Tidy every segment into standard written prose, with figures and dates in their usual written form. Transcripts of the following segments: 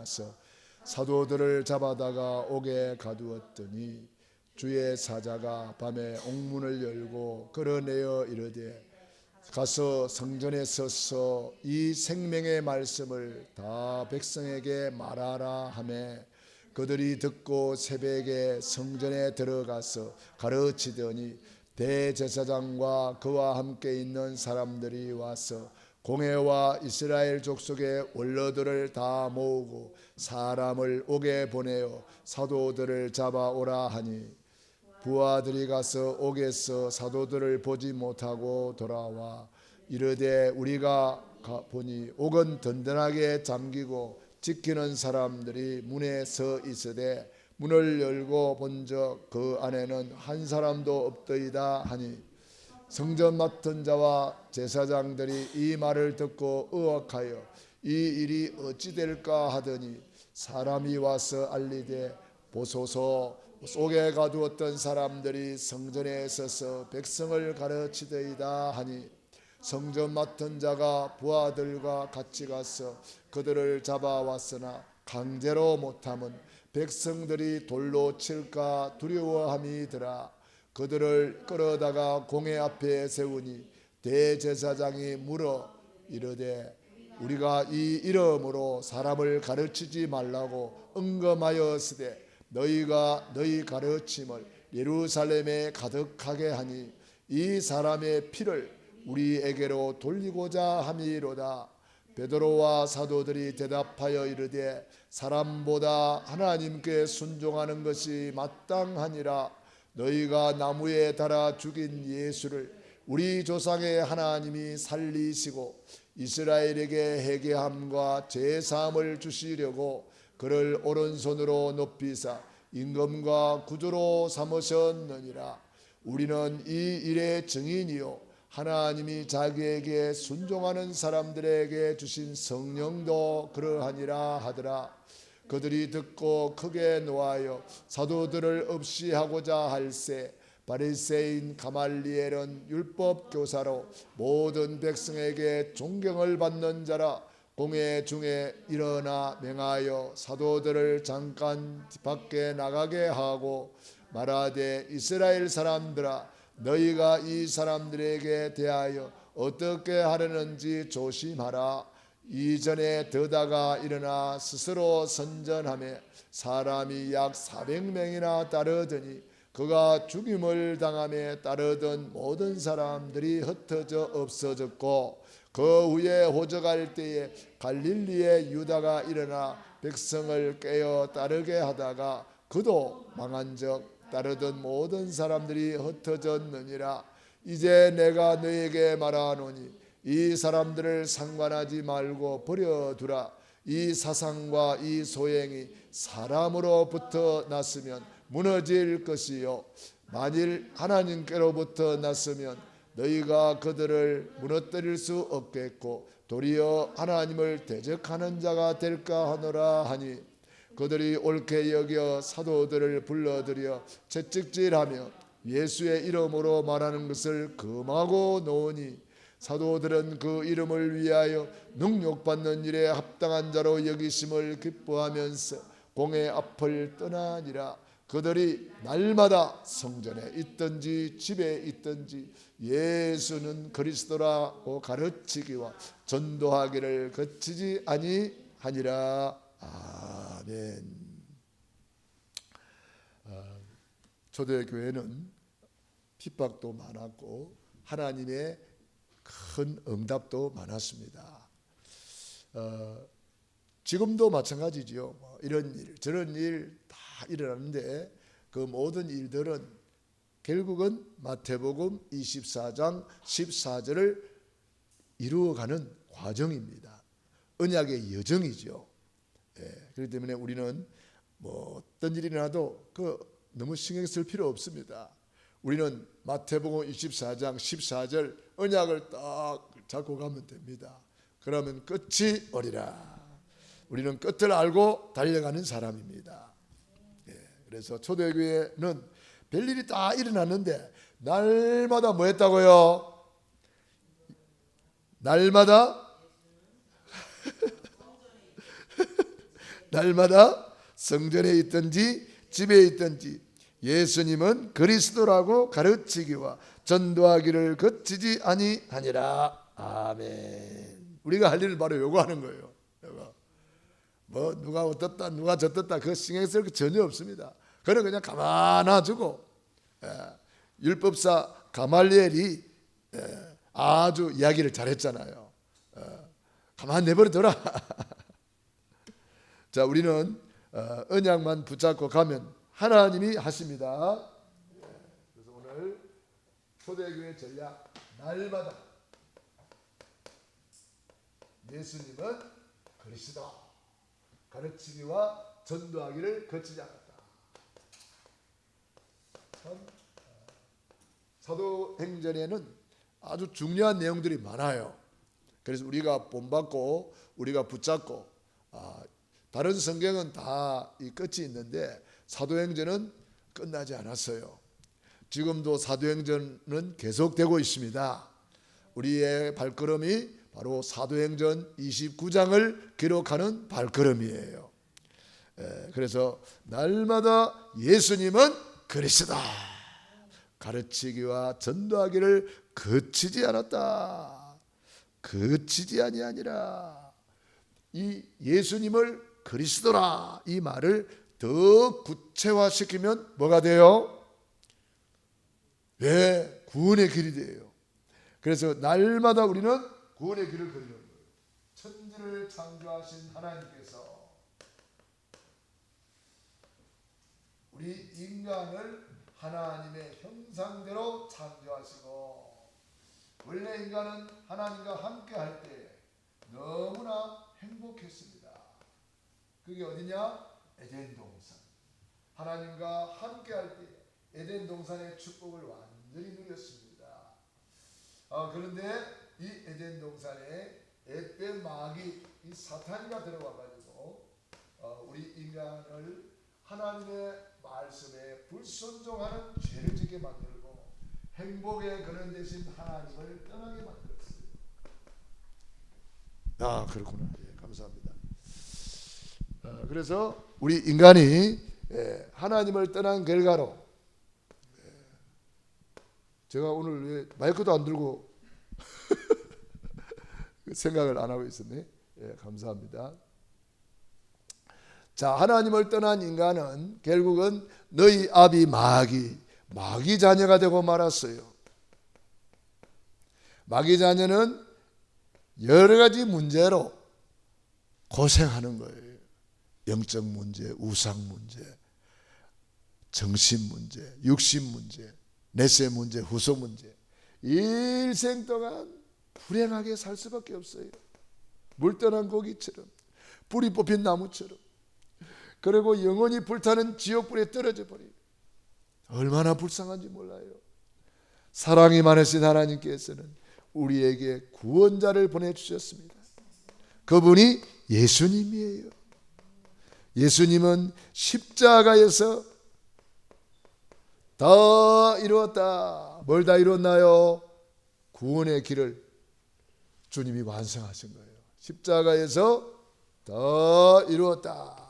가서 사도들을 잡아다가 옥에 가두었더니 주의 사자가 밤에 옥문을 열고 끌어내어 이르되 가서 성전에 서서 이 생명의 말씀을 다 백성에게 말하라 하매 그들이 듣고 새벽에 성전에 들어가서 가르치더니 대제사장과 그와 함께 있는 사람들이 와서 공회와 이스라엘 족속의 원로들을 다 모으고 사람을 옥에 보내어 사도들을 잡아오라 하니 부하들이 가서 옥에서 사도들을 보지 못하고 돌아와 이르되 우리가 보니 옥은 든든하게 잠기고 지키는 사람들이 문에 서 있으되 문을 열고 본적 그 안에는 한 사람도 없더이다 하니 성전 맡은 자와 제사장들이 이 말을 듣고 의혹하여 이 일이 어찌 될까 하더니 사람이 와서 알리되 보소서 옥에 가두었던 사람들이 성전에 서서 백성을 가르치더이다 하니 성전 맡은 자가 부하들과 같이 가서 그들을 잡아왔으나 강제로 못함은 백성들이 돌로 칠까 두려워함이더라. 그들을 끌어다가 공회 앞에 세우니 대제사장이 물어 이르되 우리가 이 이름으로 사람을 가르치지 말라고 응검하였으되 너희가 너희 가르침을 예루살렘에 가득하게 하니 이 사람의 피를 우리에게로 돌리고자 함이로다. 베드로와 사도들이 대답하여 이르되 사람보다 하나님께 순종하는 것이 마땅하니라. 너희가 나무에 달아 죽인 예수를 우리 조상의 하나님이 살리시고 이스라엘에게 회개함과 제사함을 주시려고 그를 오른손으로 높이사 임금과 구주로 삼으셨느니라. 우리는 이 일의 증인이요 하나님이 자기에게 순종하는 사람들에게 주신 성령도 그러하니라 하더라. 그들이 듣고 크게 노하여 사도들을 없이 하고자 할세 바리새인 가말리엘은 율법 교사로 모든 백성에게 존경을 받는 자라. 공회 중에 일어나 명하여 사도들을 잠깐 밖에 나가게 하고 말하되 이스라엘 사람들아 너희가 이 사람들에게 대하여 어떻게 하려는지 조심하라. 이전에 더다가 일어나 스스로 선전하며 사람이 약 400명이나 따르더니 그가 죽임을 당함에 따르던 모든 사람들이 흩어져 없어졌고 그 후에 호적할 때에 갈릴리의 유다가 일어나 백성을 깨어 따르게 하다가 그도 망한적 따르던 모든 사람들이 흩어졌느니라. 이제 내가 너에게 말하노니 이 사람들을 상관하지 말고 버려두라. 이 사상과 이 소행이 사람으로부터 났으면 무너질 것이요 만일 하나님께로부터 났으면 너희가 그들을 무너뜨릴 수 없겠고 도리어 하나님을 대적하는 자가 될까 하노라 하니 그들이 옳게 여겨 사도들을 불러들여 채찍질하며 예수의 이름으로 말하는 것을 금하고 놓으니 사도들은 그 이름을 위하여 능욕받는 일에 합당한 자로 여기심을 기뻐하면서 공회 앞을 떠나니라. 그들이 날마다 성전에 있든지 집에 있든지 예수는 그리스도라고 가르치기와 전도하기를 그치지 아니하니라. 아멘. 초대교회는 핍박도 많았고 하나님의 큰 응답도 많았습니다. 지금도 마찬가지지요. 이런 일 저런 일 다 일어나는데 그 모든 일들은 결국은 마태복음 24장 14절을 이루어가는 과정입니다. 언약의 여정이죠. 그렇기 때문에 우리는 뭐 어떤 일이 나도 너무 신경 쓸 필요 없습니다. 우리는 마태복음 24장 14절 언약을 딱 잡고 가면 됩니다. 그러면 끝이 오리라. 우리는 끝을 알고 달려가는 사람입니다. 그래서 초대교회는 별일이 다 일어났는데 날마다 뭐 했다고요? 날마다 날마다 성전에 있든지 집에 있든지 예수님은 그리스도라고 가르치기와 전도하기를 그치지 아니하니라. 아멘. 우리가 할 일은 바로 요거 하는 거예요. 요거. 뭐 누가 어떻다 누가 저떻다 그거 신경 쓸 거 전혀 없습니다. 그는 그냥 가만 놔두고 율법사 가말리엘이 아주 이야기를 잘했잖아요. 가만 내버려둬라. 자, 우리는 언약만 붙잡고 가면 하나님이 하십니다. 그래서 오늘 초대교회 전략 날마다 예수님은 그리스도 가르치기와 전도하기를 거치지 않았다. 사도행전에는 아주 중요한 내용들이 많아요. 그래서 우리가 본받고 우리가 붙잡고 다른 성경은 다 이 끝이 있는데 사도행전은 끝나지 않았어요. 지금도 사도행전은 계속되고 있습니다. 우리의 발걸음이 바로 사도행전 29장을 기록하는 발걸음이에요. 그래서 날마다 예수님은 그리스도 가르치기와 전도하기를 그치지 않았다. 그치지 아니하니라. 이 예수님을 그리스도라 이 말을 더 구체화시키면 뭐가 돼요? 네, 구원의 길이 돼요. 그래서 날마다 우리는 구원의 길을 걸는 거예요. 천지를 창조하신 하나님께서 우리 인간을 하나님의 형상대로 창조하시고 원래 인간은 하나님과 함께 할 때 너무나 행복했습니다. 그게 어디냐? 에덴 동산. 하나님과 함께 할 때 에덴 동산의 축복을 완전히 누렸습니다. 그런데 이 에덴 동산에 앳된 마귀 이 사탄이가 들어와 가지고 우리 인간을 하나님의 말씀에 불순종하는 죄를 짓게 만들고 행복의 근원 되신 하나님을 떠나게 만들었어요. 그렇구나. 예, 감사합니다. 그래서 우리 인간이 하나님을 떠난 결과로 제가 오늘 왜 마이크도 안 들고 생각을 안 하고 있었네. 예, 감사합니다. 자, 하나님을 떠난 인간은 결국은 너희 아비 마귀 자녀가 되고 말았어요. 마귀 자녀는 여러 가지 문제로 고생하는 거예요. 영적 문제, 우상 문제, 정신 문제, 육신 문제, 내세 문제, 후속 문제. 일생 동안 불행하게 살 수밖에 없어요. 물 떠난 고기처럼, 뿌리 뽑힌 나무처럼. 그리고 영원히 불타는 지옥불에 떨어져 버려요. 얼마나 불쌍한지 몰라요. 사랑이 많으신 하나님께서는 우리에게 구원자를 보내주셨습니다. 그분이 예수님이에요. 예수님은 십자가에서 다 이루었다. 뭘 다 이뤘나요? 구원의 길을 주님이 완성하신 거예요. 십자가에서 다 이루었다.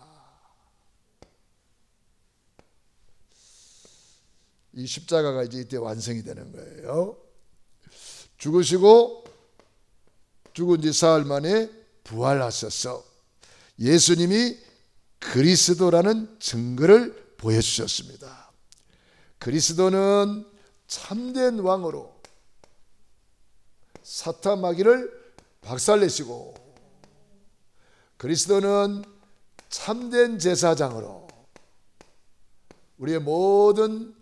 이 십자가가 이제 이때 완성이 되는 거예요. 죽으시고 죽은 지 사흘 만에 부활하셔서 예수님이 그리스도라는 증거를 보여주셨습니다. 그리스도는 참된 왕으로 사탄 마귀를 박살내시고 그리스도는 참된 제사장으로 우리의 모든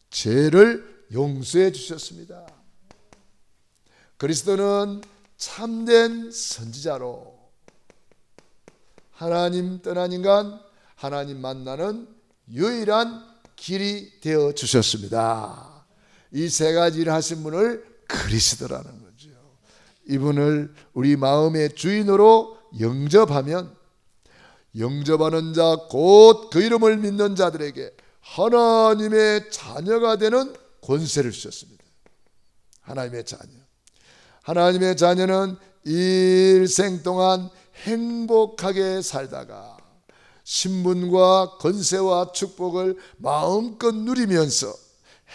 죄를 용서해 주셨습니다. 그리스도는 참된 선지자로 하나님 떠난 인간, 하나님 만나는 유일한 길이 되어 주셨습니다. 이 세 가지를 하신 분을 그리스도라는 거죠. 이분을 우리 마음의 주인으로 영접하면 영접하는 자 곧 그 이름을 믿는 자들에게 하나님의 자녀가 되는 권세를 주셨습니다. 하나님의 자녀. 하나님의 자녀는 일생 동안 행복하게 살다가 신분과 권세와 축복을 마음껏 누리면서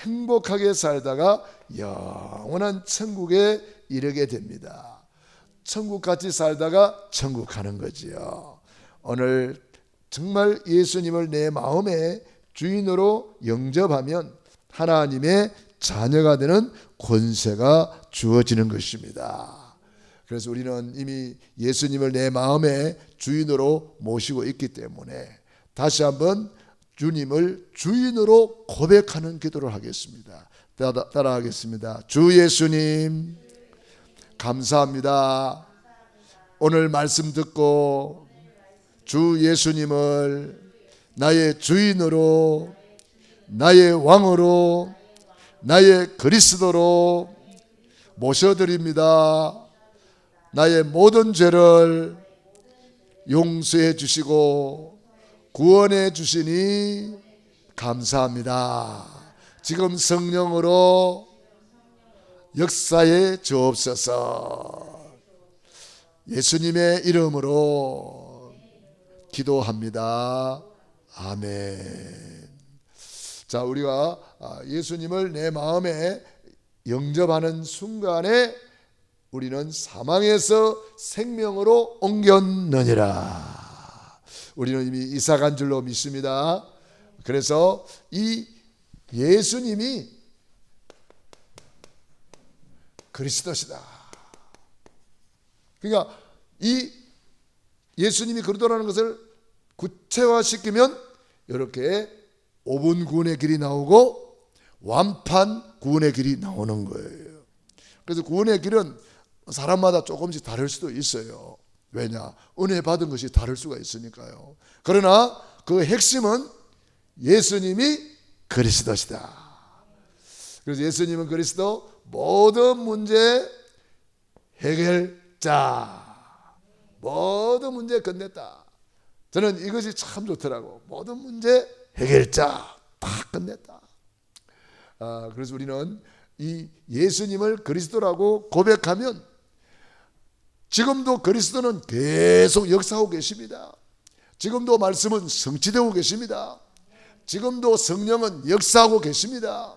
행복하게 살다가 영원한 천국에 이르게 됩니다. 천국같이 살다가 천국 가는 거지요. 오늘 정말 예수님을 내 마음의 주인으로 영접하면 하나님의 자녀가 되는 권세가 주어지는 것입니다. 그래서 우리는 이미 예수님을 내 마음의 주인으로 모시고 있기 때문에 다시 한번 주님을 주인으로 고백하는 기도를 하겠습니다. 따라하겠습니다. 주 예수님 감사합니다. 오늘 말씀 듣고 주 예수님을 나의 주인으로, 나의 왕으로, 나의 그리스도로 모셔드립니다. 나의 모든 죄를 용서해 주시고 구원해 주시니 감사합니다. 지금 성령으로 역사해 주옵소서. 예수님의 이름으로 기도합니다. 아멘. 자, 우리가 예수님을 내 마음에 영접하는 순간에 우리는 사망에서 생명으로 옮겼느니라. 우리는 이미 이사 간 줄로 믿습니다. 그래서 이 예수님이 그리스도시다. 그러니까 이 예수님이 그리스도라는 것을 구체화시키면 이렇게 5분 구원의 길이 나오고 완판 구원의 길이 나오는 거예요. 그래서 구원의 길은 사람마다 조금씩 다를 수도 있어요. 왜냐? 은혜 받은 것이 다를 수가 있으니까요. 그러나 그 핵심은 예수님이 그리스도시다. 그래서 예수님은 그리스도, 모든 문제 해결자, 모든 문제 끝냈다. 저는 이것이 참 좋더라고. 모든 문제 해결자, 다 끝냈다. 그래서 우리는 이 예수님을 그리스도라고 고백하면 지금도 그리스도는 계속 역사하고 계십니다. 지금도 말씀은 성취되고 계십니다. 지금도 성령은 역사하고 계십니다.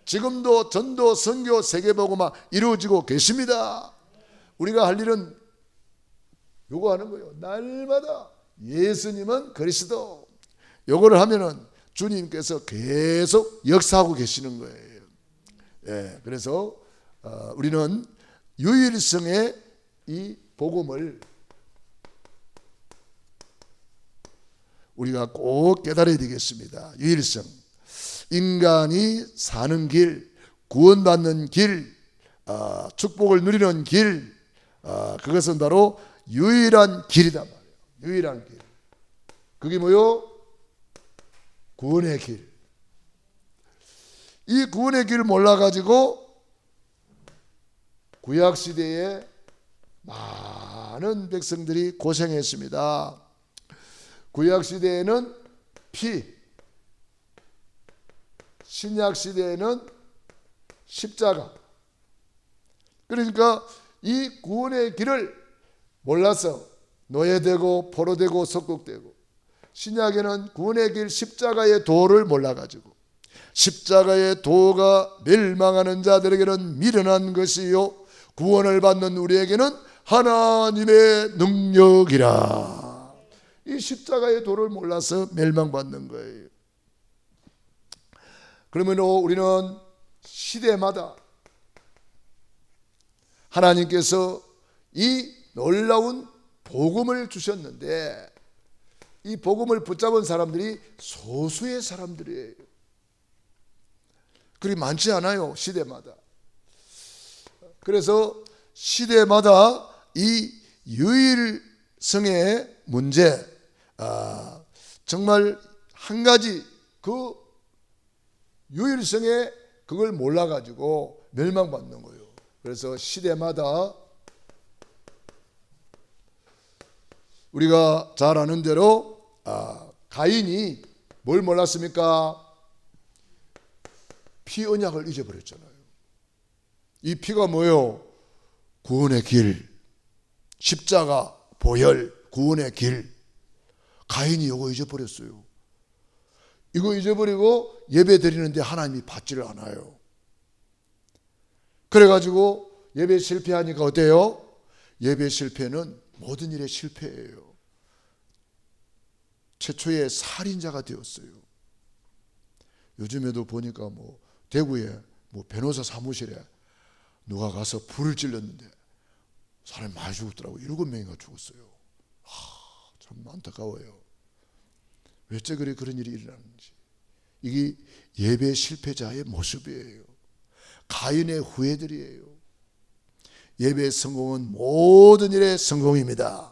지금도 전도, 선교, 세계복음화 이루어지고 계십니다. 우리가 할 일은 요거 하는 거예요. 날마다 예수님은 그리스도, 요거를 하면은 주님께서 계속 역사하고 계시는 거예요. 예, 그래서 우리는 유일성의 이 복음을 우리가 꼭 깨달아야 되겠습니다. 유일성, 인간이 사는 길, 구원받는 길, 축복을 누리는 길, 그것은 바로 유일한 길이단 말이에요. 유일한 길. 그게 뭐요? 구원의 길. 이 구원의 길을 몰라가지고 구약시대에 많은 백성들이 고생했습니다. 구약시대에는 피, 신약시대에는 십자가. 그러니까 이 구원의 길을 몰라서 노예되고 포로되고 속국되고, 신약에는 구원의 길 십자가의 도를 몰라가지고 십자가의 도가 멸망하는 자들에게는 미련한 것이요 구원을 받는 우리에게는 하나님의 능력이라. 이 십자가의 도를 몰라서 멸망받는 거예요. 그러면 우리는 시대마다 하나님께서 이 놀라운 복음을 주셨는데 이 복음을 붙잡은 사람들이 소수의 사람들이에요. 그리 많지 않아요, 시대마다. 그래서 시대마다 이 유일성의 문제, 정말 한 가지 그 유일성의 그걸 몰라가지고 멸망받는 거예요. 그래서 시대마다 우리가 잘 아는 대로 가인이 뭘 몰랐습니까? 피 언약을 잊어버렸잖아요. 이 피가 뭐예요? 구원의 길, 십자가, 보혈, 구원의 길. 가인이 이거 잊어버렸어요. 이거 잊어버리고 예배 드리는데 하나님이 받지를 않아요. 그래가지고 예배 실패하니까 어때요? 예배 실패는 모든 일의 실패예요. 최초의 살인자가 되었어요. 요즘에도 보니까 대구에 변호사 사무실에 누가 가서 불을 질렀는데 사람이 많이 죽었더라고요. 7명이가 죽었어요. 참 안타까워요. 왜째 그런 일이 일어나는지. 이게 예배 실패자의 모습이에요. 가인의 후예들이에요. 예배의 성공은 모든 일의 성공입니다.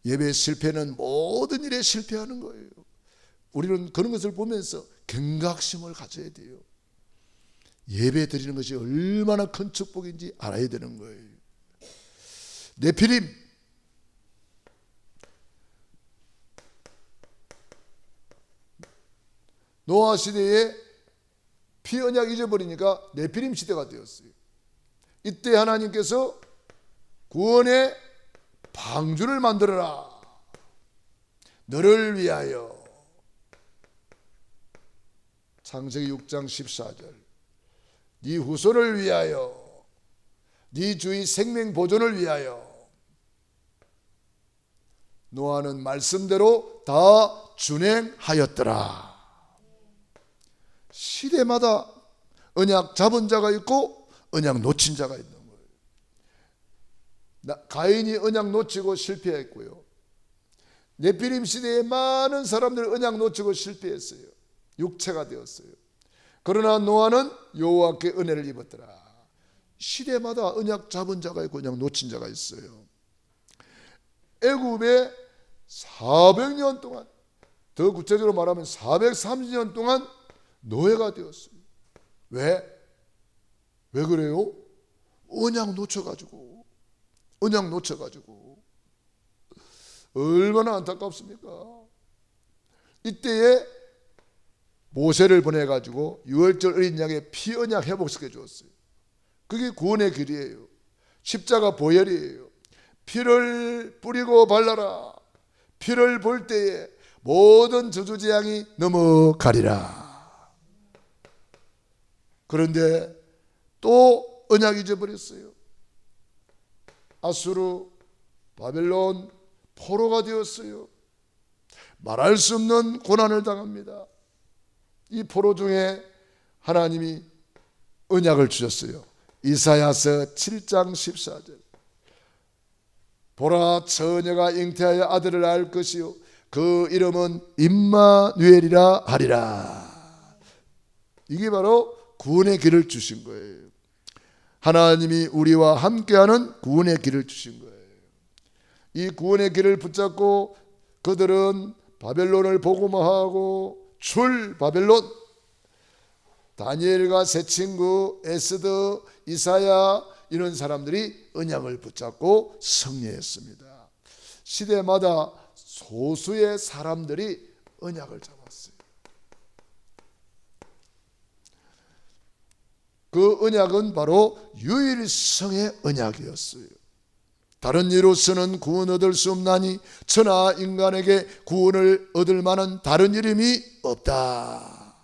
예배의 실패는 모든 일에 실패하는 거예요. 우리는 그런 것을 보면서 경각심을 가져야 돼요. 예배 드리는 것이 얼마나 큰 축복인지 알아야 되는 거예요. 네피림, 노아 시대에 피언약 잊어버리니까 네피림 시대가 되었어요. 이때 하나님께서 구원의 방주를 만들어라. 너를 위하여. 창세기 6장 14절. 네 후손을 위하여, 네 주의 생명 보존을 위하여. 노아는 말씀대로 다 준행하였더라. 시대마다 언약 잡은 자가 있고 언약 놓친 자가 있는 거예요. 가인이 언약 놓치고 실패했고요. 네피림 시대에 많은 사람들이 언약 놓치고 실패했어요. 육체가 되었어요. 그러나 노아는 여호와께 은혜를 입었더라. 시대마다 언약 잡은 자가 있고 언약 놓친 자가 있어요. 애굽에 400년 동안, 더 구체적으로 말하면 430년 동안 노예가 되었어요. 왜 그래요? 언약 놓쳐가지고 얼마나 안타깝습니까? 이때에 모세를 보내가지고 유월절 어린 양의 피 언약 회복시켜 주었어요. 그게 구원의 길이에요. 십자가 보혈이에요. 피를 뿌리고 발라라. 피를 볼 때에 모든 저주재앙이 넘어가리라. 그런데 또 언약 잊어버렸어요. 아수르, 바벨론, 포로가 되었어요. 말할 수 없는 고난을 당합니다. 이 포로 중에 하나님이 언약을 주셨어요. 이사야서 7장 14절. 보라, 처녀가 잉태하여 아들을 낳을 것이요 그 이름은 임마누엘이라 하리라. 이게 바로 구원의 길을 주신 거예요. 하나님이 우리와 함께하는 구원의 길을 주신 거예요. 이 구원의 길을 붙잡고 그들은 바벨론을 복음화하고 출 바벨론, 다니엘과 세 친구 에스더, 이사야 이런 사람들이 언약을 붙잡고 승리했습니다. 시대마다 소수의 사람들이 언약을 잡았어요. 그 언약은 바로 유일성의 언약이었어요. 다른 이로서는 구원 얻을 수 없나니 천하 인간에게 구원을 얻을 만한 다른 이름이 없다.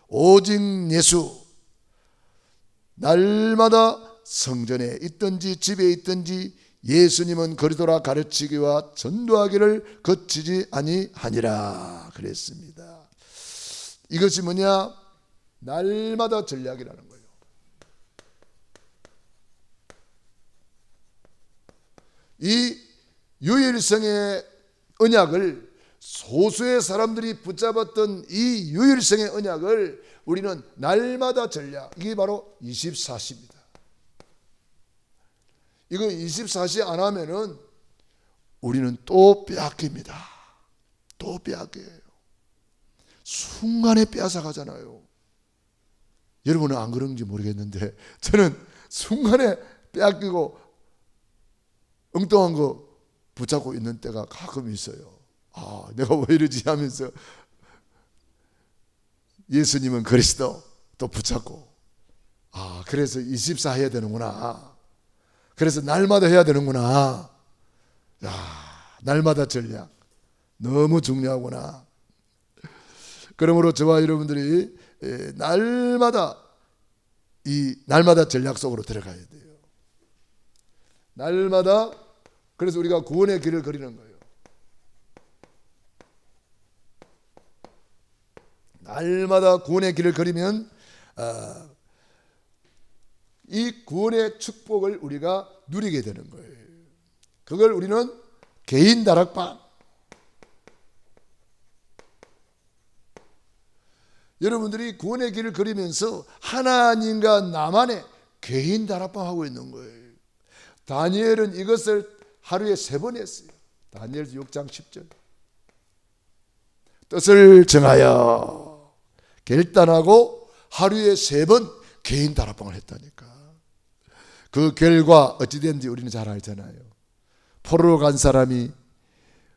오직 예수. 날마다 성전에 있든지 집에 있든지 예수님은 그리스도라 가르치기와 전도하기를 거치지 아니하니라 그랬습니다. 이것이 뭐냐? 날마다 전략이라는 거예요. 이 유일성의 언약을, 소수의 사람들이 붙잡았던 이 유일성의 언약을 우리는 날마다 전략, 이게 바로 24시입니다. 이거 24시 안 하면은 우리는 또 빼앗깁니다. 또 빼앗겨요. 순간에 빼앗아 가잖아요. 여러분은 안 그런지 모르겠는데 저는 순간에 빼앗기고 엉뚱한 거 붙잡고 있는 때가 가끔 있어요. 아, 내가 왜 이러지 하면서 예수님은 그리스도 또 붙잡고, 아, 그래서 24 해야 되는구나. 그래서 날마다 해야 되는구나. 야, 날마다 전략. 너무 중요하구나. 그러므로 저와 여러분들이 날마다 전략 속으로 들어가야 돼요. 날마다. 그래서 우리가 구원의 길을 걸이는 거예요. 날마다 구원의 길을 걸으면 이 구원의 축복을 우리가 누리게 되는 거예요. 그걸 우리는 개인 다락방. 여러분들이 구원의 길을 걸으면서 하나님과 나만의 개인 다락방 하고 있는 거예요. 다니엘은 이것을 하루에 3번 했어요. 다니엘서 6장 10절. 뜻을 정하여 결단하고 하루에 3번 개인 다락방을 했다니까. 그 결과 어찌 됐는지 우리는 잘 알잖아요. 포로로 간 사람이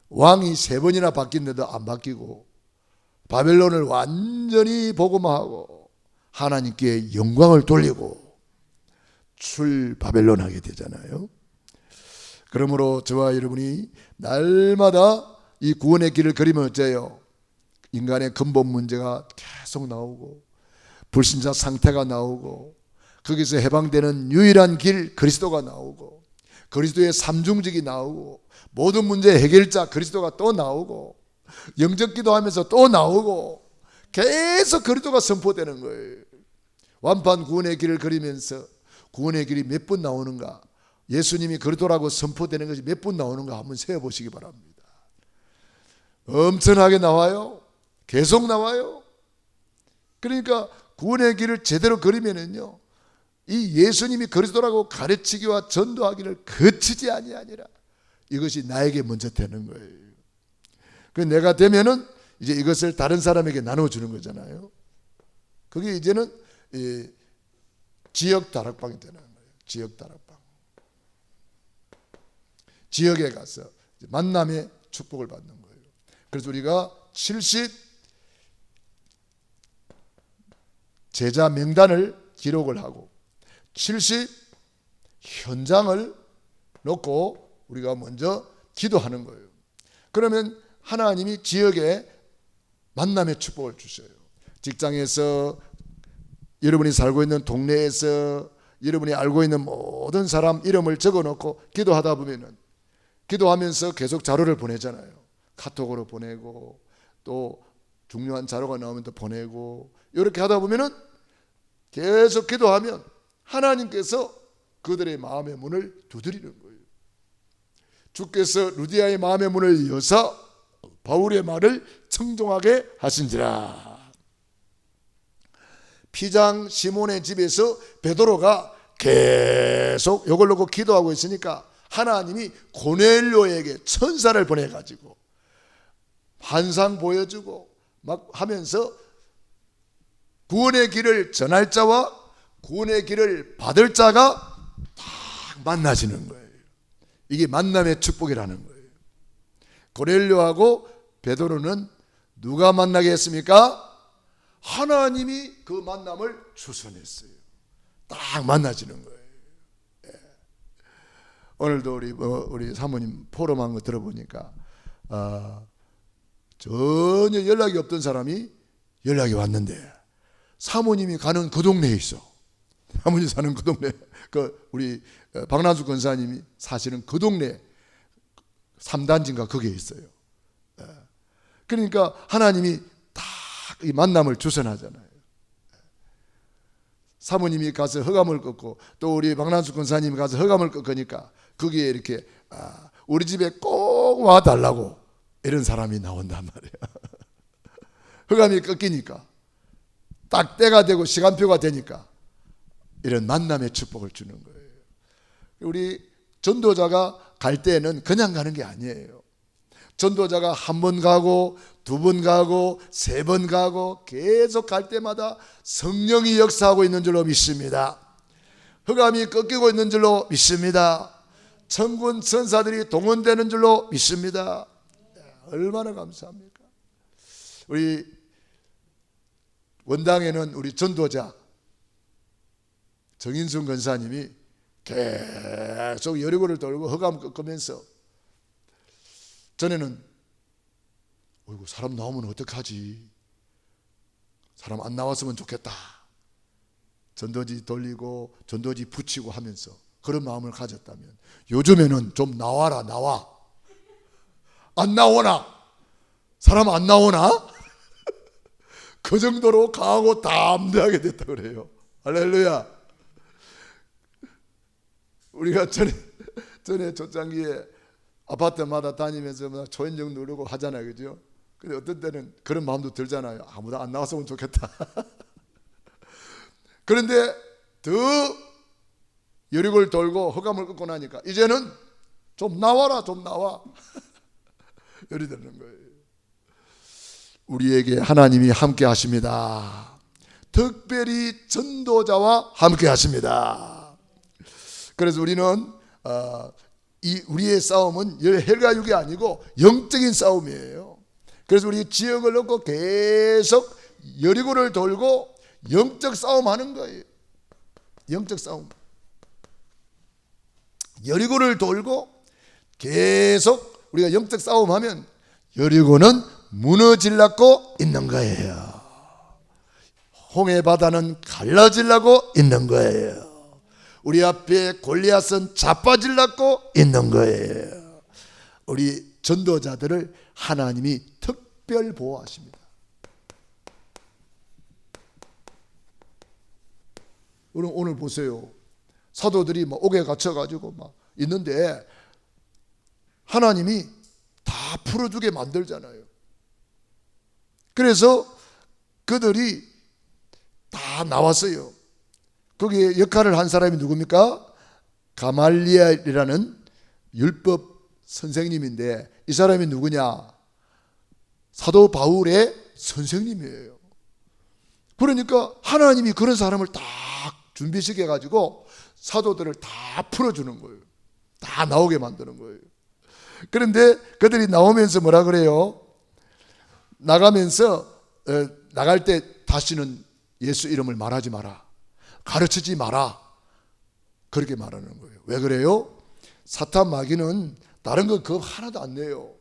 왕이 3번이나 바뀌는데도 안 바뀌고 바벨론을 완전히 복음화하고 하나님께 영광을 돌리고 출바벨론 하게 되잖아요. 그러므로 저와 여러분이 날마다 이 구원의 길을 걸으면 어째요? 인간의 근본 문제가 계속 나오고 불신자 상태가 나오고 거기서 해방되는 유일한 길 그리스도가 나오고 그리스도의 삼중직이 나오고 모든 문제의 해결자 그리스도가 또 나오고 영적 기도하면서 또 나오고 계속 그리스도가 선포되는 거예요. 완판 구원의 길을 걸으면서 구원의 길이 몇 번 나오는가, 예수님이 그리스도라고 선포되는 것이 몇 번 나오는가 한번 세어보시기 바랍니다. 엄청나게 나와요. 계속 나와요. 그러니까 구원의 길을 제대로 걸으면은요, 이 예수님이 그리스도라고 가르치기와 전도하기를 거치지 아니하니라. 이것이 나에게 먼저 되는 거예요. 그 내가 되면은 이제 이것을 다른 사람에게 나눠주는 거잖아요. 그게 이제는 지역 다락방이 되는 거예요. 지역 다락방. 지역에 가서 만남의 축복을 받는 거예요. 그래서 우리가 70 제자 명단을 기록을 하고 70 현장을 놓고 우리가 먼저 기도하는 거예요. 그러면 하나님이 지역에 만남의 축복을 주셔요. 직장에서, 여러분이 살고 있는 동네에서 여러분이 알고 있는 모든 사람 이름을 적어놓고 기도하다 보면은, 기도하면서 계속 자료를 보내잖아요. 카톡으로 보내고 또 중요한 자료가 나오면 또 보내고, 이렇게 하다 보면은 계속 기도하면 하나님께서 그들의 마음의 문을 두드리는 거예요. 주께서 루디아의 마음의 문을 여사 바울의 말을 청종하게 하신지라. 피장 시몬의 집에서 베드로가 계속 이걸 놓고 기도하고 있으니까 하나님이 고넬료에게 천사를 보내가지고 환상 보여주고 막 하면서 구원의 길을 전할 자와 구원의 길을 받을 자가 딱 만나지는 거예요. 이게 만남의 축복이라는 거예요. 고넬료하고 베드로는 누가 만나게 했습니까? 하나님이 그 만남을 주선했어요. 딱 만나지는 거예요. 오늘도 우리 사모님 포럼한 거 들어보니까 전혀 연락이 없던 사람이 연락이 왔는데 사모님이 가는 그 동네에 있어. 사모님 사는 그 동네, 우리 박난수 권사님이 사시는 그 동네 3단지인가 거기에 있어요. 그러니까 하나님이 딱 이 만남을 주선하잖아요. 사모님이 가서 허감을 꺾고 또 우리 박난수 권사님이 가서 허감을 꺾으니까 거기에 이렇게 우리 집에 꼭 와달라고 이런 사람이 나온단 말이에요. 허감이 꺾이니까 딱 때가 되고 시간표가 되니까 이런 만남의 축복을 주는 거예요. 우리 전도자가 갈 때는 그냥 가는 게 아니에요. 전도자가 한 번 가고 두 번 가고 세 번 가고 계속 갈 때마다 성령이 역사하고 있는 줄로 믿습니다. 흑암이 꺾이고 있는 줄로 믿습니다. 천군 천사들이 동원되는 줄로 믿습니다. 얼마나 감사합니까? 우리 원당에는 우리 전도자 정인순 권사님이 계속 여리고를 돌고 흑암 꺾으면서, 전에는 어이구, 사람 나오면 어떡하지? 사람 안 나왔으면 좋겠다. 전도지 돌리고 전도지 붙이고 하면서 그런 마음을 가졌다면, 요즘에는 좀 나와라, 나와. 안 나오나? 사람 안 나오나? 그 정도로 강하고 담대하게 됐다 그래요. 할렐루야. 우리가 전에 초창기에 아파트마다 다니면서 초인종 누르고 하잖아요, 그죠? 근데 어떤 때는 그런 마음도 들잖아요. 아무도 안 나왔으면 좋겠다. 그런데 더 여력을 돌고 허감을 끊고 나니까 이제는 좀 나와라, 좀 나와. 열이 드는 거예요. 우리에게 하나님이 함께 하십니다. 특별히 전도자와 함께 하십니다. 그래서 우리는 우리의 싸움은 혈과 육이 아니고 영적인 싸움이에요. 그래서 우리 지역을 놓고 계속 여리고를 돌고 영적 싸움하는 거예요. 영적 싸움. 여리고를 돌고 계속 우리가 영적 싸움하면 여리고는 무너지려고 있는 거예요. 홍해 바다는 갈라지려고 있는 거예요. 우리 앞에 골리앗은 자빠지려고 있는 거예요. 우리 전도자들을 하나님이 특별 보호하십니다. 오늘 보세요. 사도들이 막 옥에 갇혀가지고 막 있는데 하나님이 다 풀어주게 만들잖아요. 그래서 그들이 다 나왔어요. 거기에 역할을 한 사람이 누굽니까? 가말리엘이라는 율법 선생님인데, 이 사람이 누구냐? 사도 바울의 선생님이에요. 그러니까 하나님이 그런 사람을 딱 준비시켜 가지고 사도들을 다 풀어주는 거예요. 다 나오게 만드는 거예요. 그런데 그들이 나오면서 뭐라 그래요? 나가면서 나갈 때 다시는 예수 이름을 말하지 마라, 가르치지 마라, 그렇게 말하는 거예요. 왜 그래요? 사탄 마귀는 다른 거 겁 하나도 안 내요.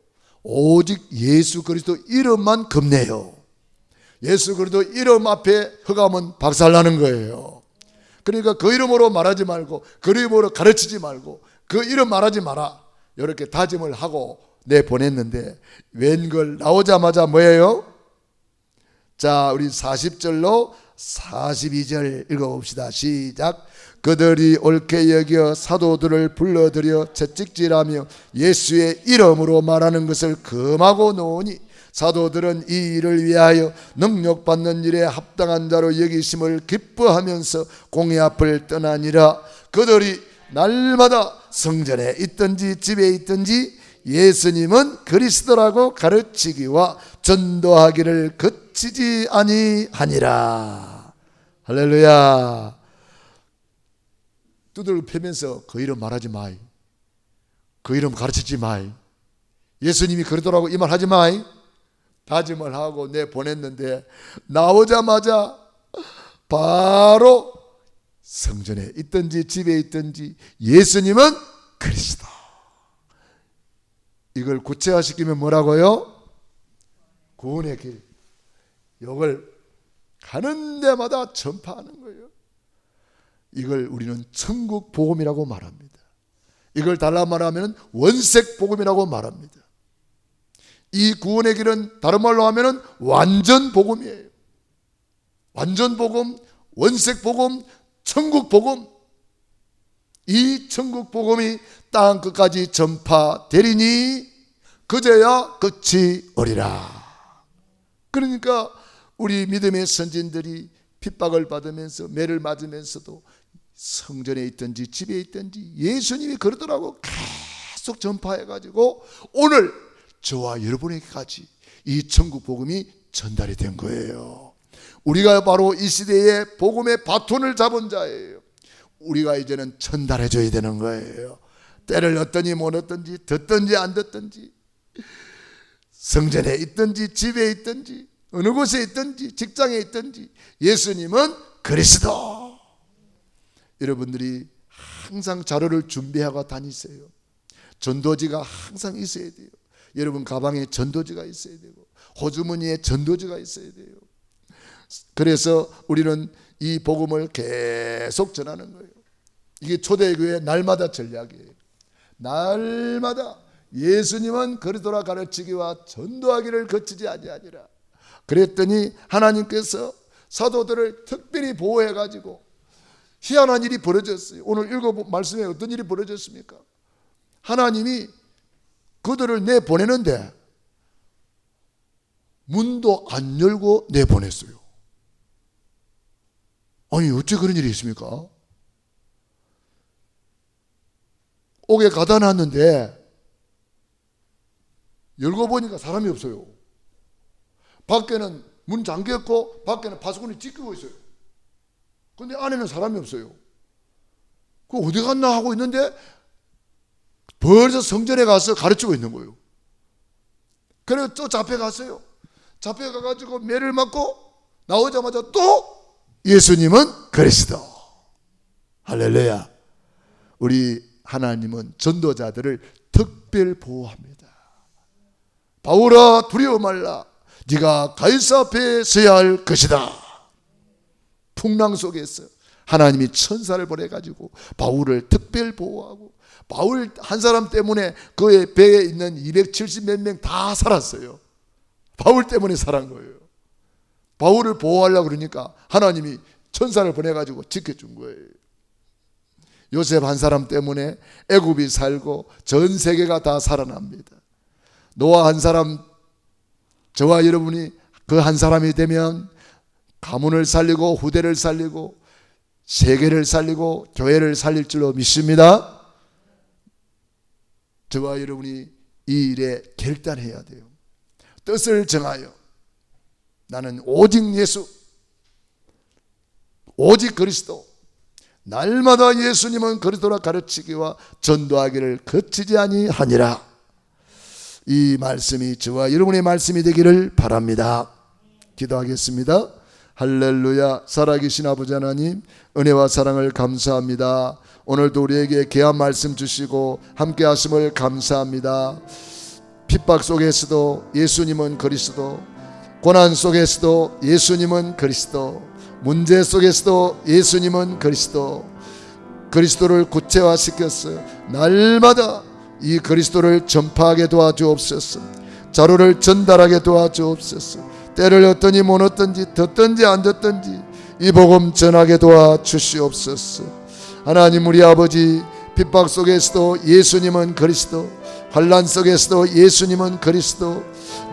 오직 예수 그리스도 이름만 겁내요. 예수 그리스도 이름 앞에 흑암은 박살나는 거예요. 그러니까 그 이름으로 말하지 말고, 그 이름으로 가르치지 말고, 그 이름 말하지 마라, 이렇게 다짐을 하고 내보냈는데, 웬걸 나오자마자 뭐예요? 자, 우리 40절로 42절 읽어봅시다. 시작. 그들이 옳게 여겨 사도들을 불러들여 채찍질하며 예수의 이름으로 말하는 것을 금하고 놓으니, 사도들은 이 일을 위하여 능력받는 일에 합당한 자로 여기심을 기뻐하면서 공회 앞을 떠나니라. 그들이 날마다 성전에 있든지 집에 있든지 예수님은 그리스도라고 가르치기와 전도하기를 그치지 아니하니라. 할렐루야. 두들겨 패면서 그 이름 말하지 마이, 그 이름 가르치지 마이, 예수님이 그러더라고 이 말 하지 마이, 다짐을 하고 내보냈는데, 나오자마자 바로 성전에 있든지 집에 있든지 예수님은 그리스도, 이걸 구체화시키면 뭐라고요? 구원의 길. 이걸 가는 데마다 전파하는 거예요. 이걸 우리는 천국 복음이라고 말합니다. 이걸 달라 말하면 원색 복음이라고 말합니다. 이 구원의 길은 다른 말로 하면 완전 복음이에요. 완전 복음, 원색 복음, 천국 복음. 이 천국 복음이 땅 끝까지 전파되리니 그제야 끝이 오리라. 그러니까 우리 믿음의 선진들이 핍박을 받으면서 매를 맞으면서도 성전에 있든지 집에 있든지 예수님이 그러더라고 계속 전파해가지고 오늘 저와 여러분에게까지 이 천국 복음이 전달이 된 거예요. 우리가 바로 이 시대에 복음의 바톤을 잡은 자예요. 우리가 이제는 전달해 줘야 되는 거예요. 때를 얻든지 못 얻든지, 듣든지 안 듣든지, 성전에 있든지 집에 있든지 어느 곳에 있든지 직장에 있든지 예수님은 그리스도. 여러분들이 항상 자료를 준비하고 다니세요. 전도지가 항상 있어야 돼요. 여러분 가방에 전도지가 있어야 되고, 호주머니에 전도지가 있어야 돼요. 그래서 우리는 이 복음을 계속 전하는 거예요. 이게 초대교회 날마다 전략이에요. 날마다 예수님은 그리스도라 가르치기와 전도하기를 거치지 아니하니라. 그랬더니 하나님께서 사도들을 특별히 보호해가지고 희한한 일이 벌어졌어요. 오늘 읽어본 말씀에 어떤 일이 벌어졌습니까? 하나님이 그들을 내보내는데 문도 안 열고 내보냈어요. 아니 어째 그런 일이 있습니까? 옥에 가다 놨는데 열고 보니까 사람이 없어요. 밖에는 문 잠겼고 밖에는 파수꾼이 지키고 있어요. 근데 안에는 사람이 없어요. 그 어디 갔나 하고 있는데 벌써 성전에 가서 가르치고 있는 거예요. 그래서 또 잡혀갔어요. 잡혀가가지고 매를 맞고 나오자마자 또 예수님은 그리스도. 할렐루야. 우리 하나님은 전도자들을 특별 보호합니다. 바울아 두려워 말라. 네가 가이사 앞에 서야 할 것이다. 풍랑 속에서 하나님이 천사를 보내가지고 바울을 특별 보호하고, 바울 한 사람 때문에 그의 배에 있는 270 몇 명 다 살았어요. 바울 때문에 살은 거예요. 바울을 보호하려고 그러니까 하나님이 천사를 보내가지고 지켜준 거예요. 요셉 한 사람 때문에 애굽이 살고 전 세계가 다 살아납니다. 노아 한 사람, 저와 여러분이 그 한 사람이 되면 가문을 살리고 후대를 살리고 세계를 살리고 교회를 살릴 줄로 믿습니다. 저와 여러분이 이 일에 결단해야 돼요. 뜻을 정하여 나는 오직 예수, 오직 그리스도, 날마다 예수님은 그리스도라 가르치기와 전도하기를 거치지 아니하니라. 이 말씀이 저와 여러분의 말씀이 되기를 바랍니다. 기도하겠습니다. 할렐루야. 살아계신 아버지 하나님, 은혜와 사랑을 감사합니다. 오늘도 우리에게 귀한 말씀 주시고 함께 하심을 감사합니다. 핍박 속에서도 예수님은 그리스도, 고난 속에서도 예수님은 그리스도, 문제 속에서도 예수님은 그리스도, 그리스도를 구체화시켰어 날마다 이 그리스도를 전파하게 도와주옵소서. 자료를 전달하게 도와주옵소서. 때를 얻든지 못 얻든지 듣든지 안 듣든지 이 복음 전하게 도와주시옵소서. 하나님 우리 아버지, 핍박 속에서도 예수님은 그리스도, 환난 속에서도 예수님은 그리스도,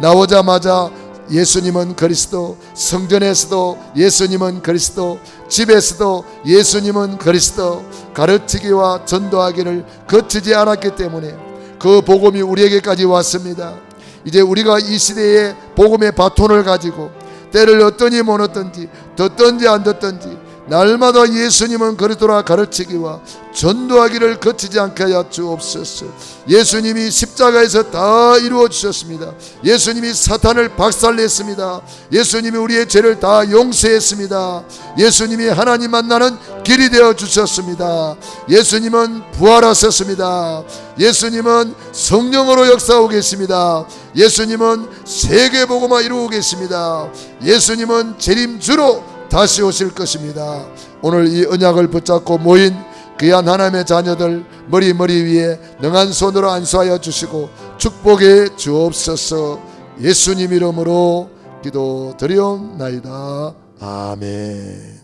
나오자마자 예수님은 그리스도, 성전에서도 예수님은 그리스도, 집에서도 예수님은 그리스도, 가르치기와 전도하기를 거치지 않았기 때문에 그 복음이 우리에게까지 왔습니다. 이제 우리가 이 시대에 복음의 바톤을 가지고 때를 얻든지 못 얻든지 듣든지 안 듣든지 날마다 예수님은 그리스도라 가르치기와 전도하기를 거치지 않게 하여 주옵소서. 예수님이 십자가에서 다 이루어 주셨습니다. 예수님이 사탄을 박살냈습니다. 예수님이 우리의 죄를 다 용서했습니다. 예수님이 하나님 만나는 길이 되어 주셨습니다. 예수님은 부활하셨습니다. 예수님은 성령으로 역사하고 계십니다. 예수님은 세계복음화 이루고 계십니다. 예수님은 재림주로 다시 오실 것입니다. 오늘 이 언약을 붙잡고 모인 귀한 하나님의 자녀들 머리 위에 능한 손으로 안수하여 주시고 축복해 주옵소서. 예수님 이름으로 기도드리옵나이다. 아멘.